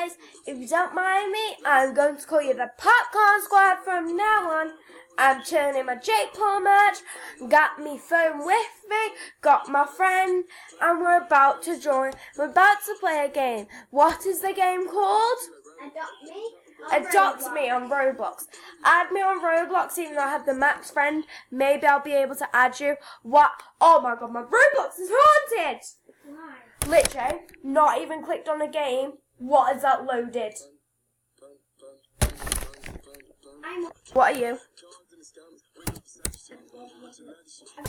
guys, if you don't mind me, I'm going to call you the Popcorn Squad from now on. I'm chilling in my Jake Paul merch, got me phone with me, got my friend, and we're about to join. We're about to play a game. What is the game called? Adopt Me. Adopt Me on Roblox. Add me on Roblox, even though I have the max friend. Maybe I'll be able to add you. What? Oh my god, my Roblox is haunted! Why? Literally, not even clicked on a game. What is that loaded? What are you?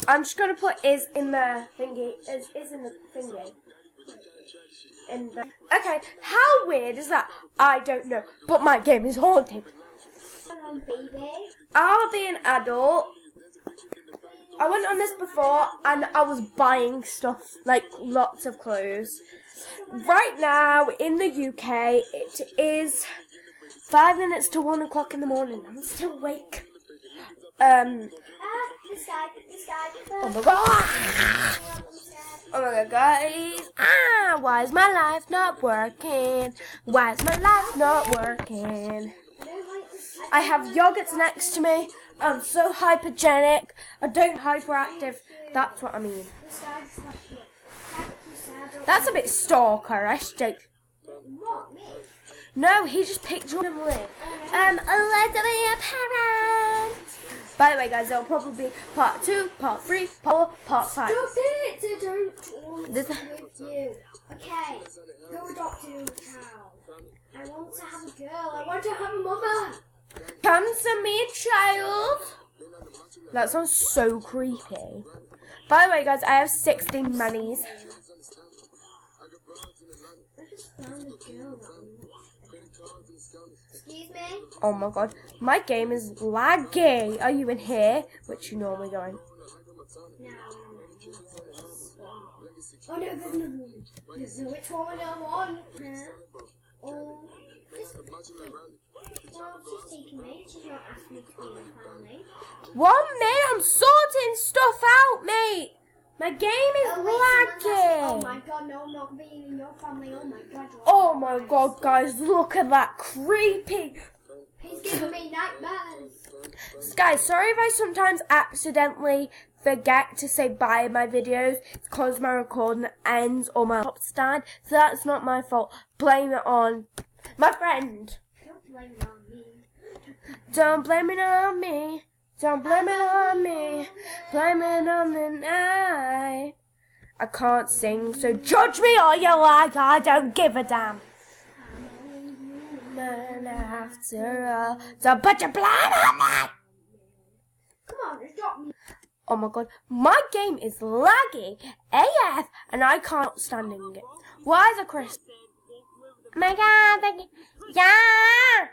I'm just gonna put is in the thingy. Is in the thingy. Okay, how weird is that? I don't know, but my game is haunted. I'll be an adult. I went on this before and I was buying stuff, like lots of clothes. Right now in the UK, it is 5 minutes to 1 o'clock in the morning. I'm still awake. This guy. Oh my god! Oh my god, guys! Why is my life not working? Why is my life not working? I have yogurts next to me. I'm so hypergenic. I don't hyperactive. That's what I mean. That's a bit stalkerish, Jake. No, he just picked randomly. Let's be a parent. By the way, guys, there'll probably be part 2, part 3, part 4, part 5. Stop it! I don't want to with you. Okay, go adopt a child. I want to have a girl. I want to have a mother. Come to me, child. That sounds so creepy. By the way, guys, I have 16 monies. I just found a girl. Excuse me? Oh my god, my game is laggy. Are you in here? Which you normally go in. No. Oh no, there's another one. There's no which one I want. Oh, just well, she's taking me. She's not asking me to be in the family. 1 minute, I'm sorting stuff out, mate. My game is laggy. Oh my god, no, I'm not being in your family. Oh my god. Oh my god, guys, look at that creepy. He's giving me nightmares. Guys, sorry if I sometimes accidentally forget to say bye in my videos. It's because my recording ends or my laptop stand. So that's not my fault. Blame it on my friend. Don't blame it on me. Don't blame it on me. Don't blame it on me. Blame it on the night. I can't sing, so judge me all you like. I don't give a damn. Man, after all, so put your blind on me. Come on, adopt me. Oh my god, my game is laggy AF and I can't standing it. Why is it Chris? My god, yeah!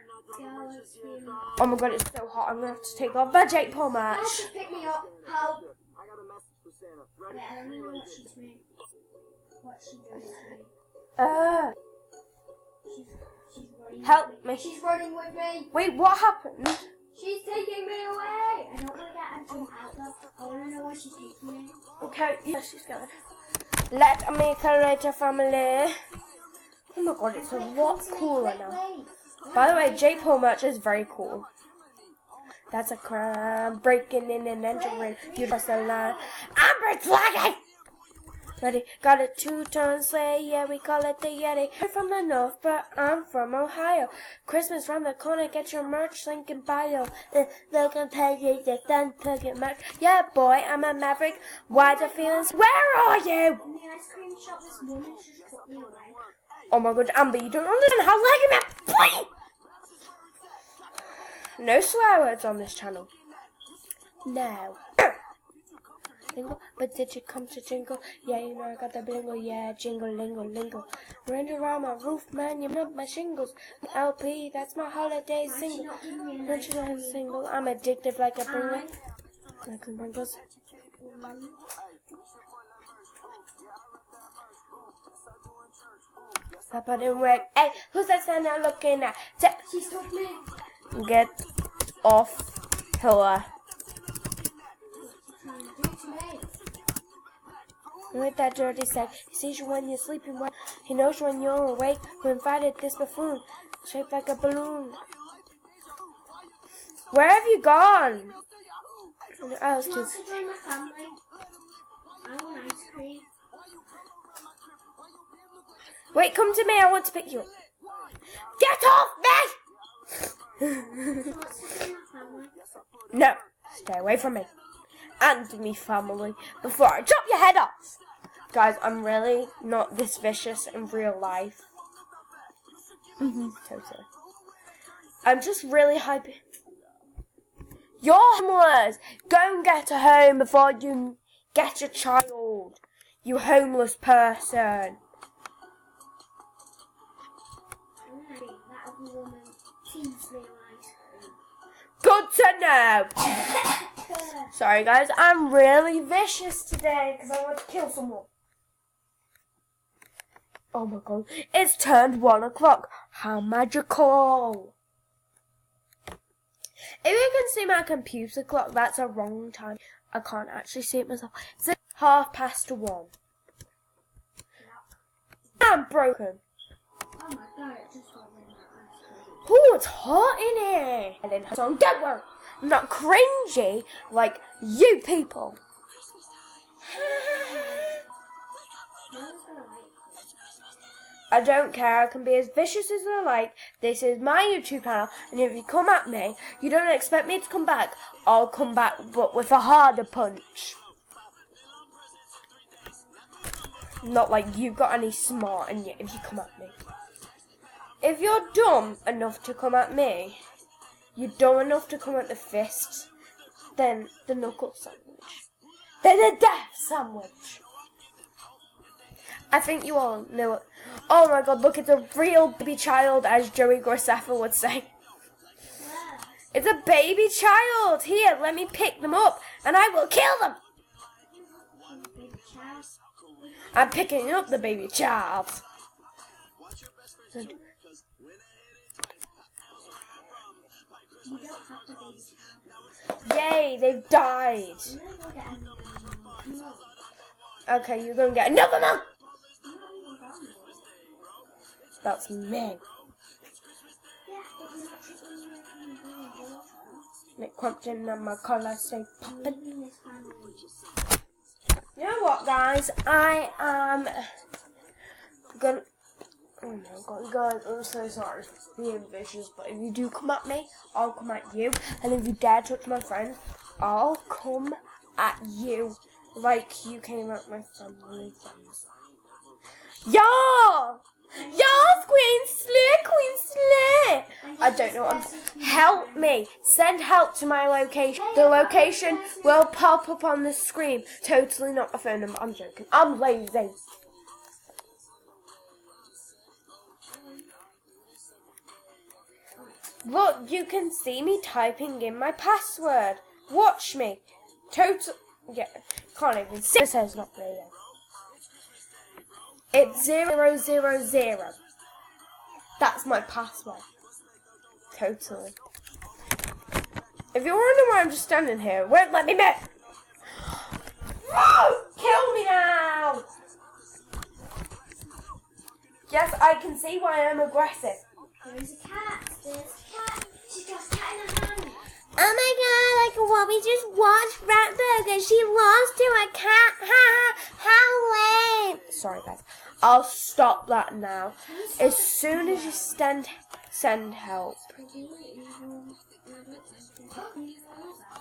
Oh my god, it's so hot. I'm gonna have to take off my Jake Paul match. Just pick me up. Help. I got a message for Santa. Wait, I don't know what she's doing. What she doing to me. She's Help me. She's running with me. Wait, what happened? She's taking me away. I don't want to get her out though. I want to know where she's taking me. Okay, yeah, she's going. Let me create a family. Oh my god, it's a lot cooler now. By the way, Jake Paul merch is very cool. That's a crime. Breaking in and entering. You press the line. Amber's lagging! Ready? Got a 2-ton sleigh, yeah, we call it the Yeti. You're from the north, but I'm from Ohio. Christmas round the corner, get your merch, link in bio. Look and pay you, the then plug it merch. Yeah, boy, I'm a maverick. Why the feelings? Where are you? In the ice cream shop this morning, she just put me away. Oh my god, Amber, you don't understand how laggy that. No swear words on this channel. No. Jingle, but did you come to jingle? Yeah, you know I got the bingle. Yeah, jingle, lingle, lingle. Running around my roof, man, you know my shingles. LP, that's my holiday single. Don't you know I'm single? I'm addictive like a bringer. Like a Pringles. Stop on and work. Hey, who's that Santa looking at? She's told me. Get off here. And with that dirty said, he sees you when you're sleeping well. He knows you when you're awake. Who invited this buffoon, shaped like a balloon? Where have you gone? I was Who too. wants to join my family? I want ice cream. Wait, come to me. I want to pick you up. Get off me! Who wants to join my family? No, stay away from me. And me family before I chop your head off. Guys, I'm really not this vicious in real life. Totally. I'm just really hyping. You're homeless. Go and get a home before you get your child. You homeless person. That other woman teased me on ice cream. Good to know. Sorry guys, I'm really vicious today because I want to kill someone. Oh my god, it's turned 1 o'clock. How magical. If you can see my computer clock, that's a wrong time. I can't actually see it myself. It's 1:30. I'm broken. Oh my god, it just got me ice cream. Oh, it's hot in here. And then so don't worry, I'm not cringy like you people. No one's gonna like it. I don't care, I can be as vicious as I like. This is my YouTube channel, and if you come at me, you don't expect me to come back. I'll come back, but with a harder punch. Not like you've got any smart in you if you come at me. If you're dumb enough to come at me, you're dumb enough to come at the fist, then the knuckle sandwich, then the death sandwich. I think you all know it. Oh my god, look, it's a real baby child, as Joey Graceffa would say. Where? It's a baby child. Here, let me pick them up, and I will kill them. Big child. I'm picking up the baby child. You don't have to be child. Yay, they've died. I'm gonna go get another one. No. Okay, you're gonna get another one. I'm not even gone yet. That's me. Yeah, but you're not treating me like I'm doing water. Nick Crumpton and my collar stay popping. Leaving this family. You know what, guys? I am gonna. Oh my god, guys, I'm so sorry for being vicious, but if you do come at me, I'll come at you. And if you dare touch my friend, I'll come at you like you came at my family friends. Yeah! Yeah, Queen Slay! I don't know what help me. Send help to my location. The location will pop up on the screen. Totally not a phone number. I'm joking. I'm lazy. Look, you can see me typing in my password. Watch me. Total. Yeah, can't even see. It says not me then. It's 000. That's my password. Totally. If you're wondering why I'm just standing here, it won't let me move. No! Kill me now! Yes, I can see why I'm aggressive. There's a cat. There's a cat. She's got a cat in her hand. Oh my god, like what we just watched Ratburger. She lost to a cat. Ha ha, how lame. Sorry guys, I'll stop that now. As soon as you send help.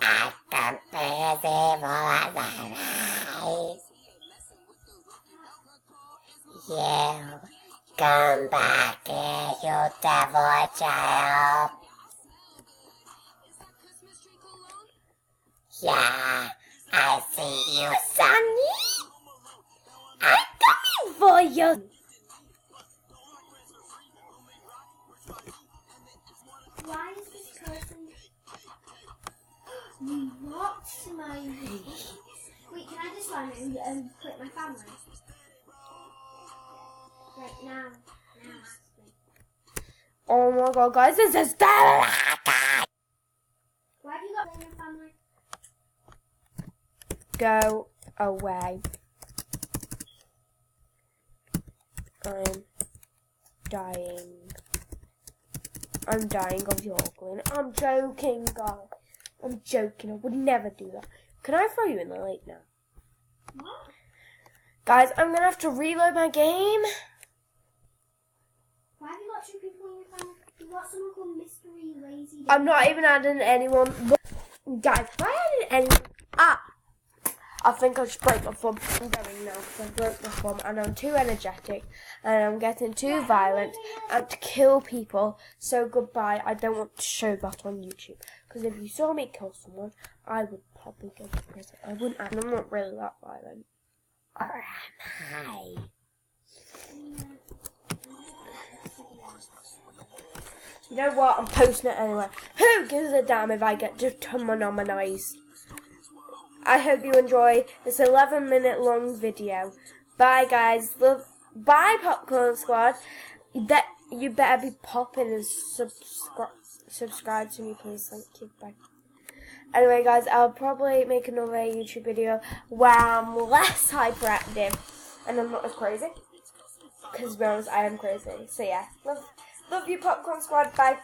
I can't be as evil as I like. You come back here, you devil child. Yeah, I see you, Sonny. I'm coming for you. Why is this person not to my room? Wait, can I just run and quit my family? Right now. Now, ask me. Oh my god, guys, this is terrible. Why have you got in your family? Go away. I'm dying. I'm dying of yoggling. I'm joking, guys. I'm joking. I would never do that. Can I throw you in the lake now? What? Guys, I'm gonna have to reload my game. Why have you got two people in your phone? You've got someone called Mystery Lazy. I'm not even adding anyone. Guys, if I added anyone. I think I just broke my thumb. I'm going now because I broke my thumb and I'm too energetic and I'm getting too violent and to kill people. So goodbye. I don't want to show that on YouTube because if you saw me kill someone, I would probably go to prison. I wouldn't. And I'm not really that violent. Or am I? You know what? I'm posting it anyway. Who gives a damn if I get demonetized? I hope you enjoy this 11-minute long video. Bye, guys. Bye, Popcorn Squad. You better be popping and subscribe to me, please. Thank you. Bye. Anyway, guys, I'll probably make another YouTube video where I'm less hyperactive and I'm not as crazy. Because, to be honest, I am crazy. So, yeah. Love you, Popcorn Squad. Bye.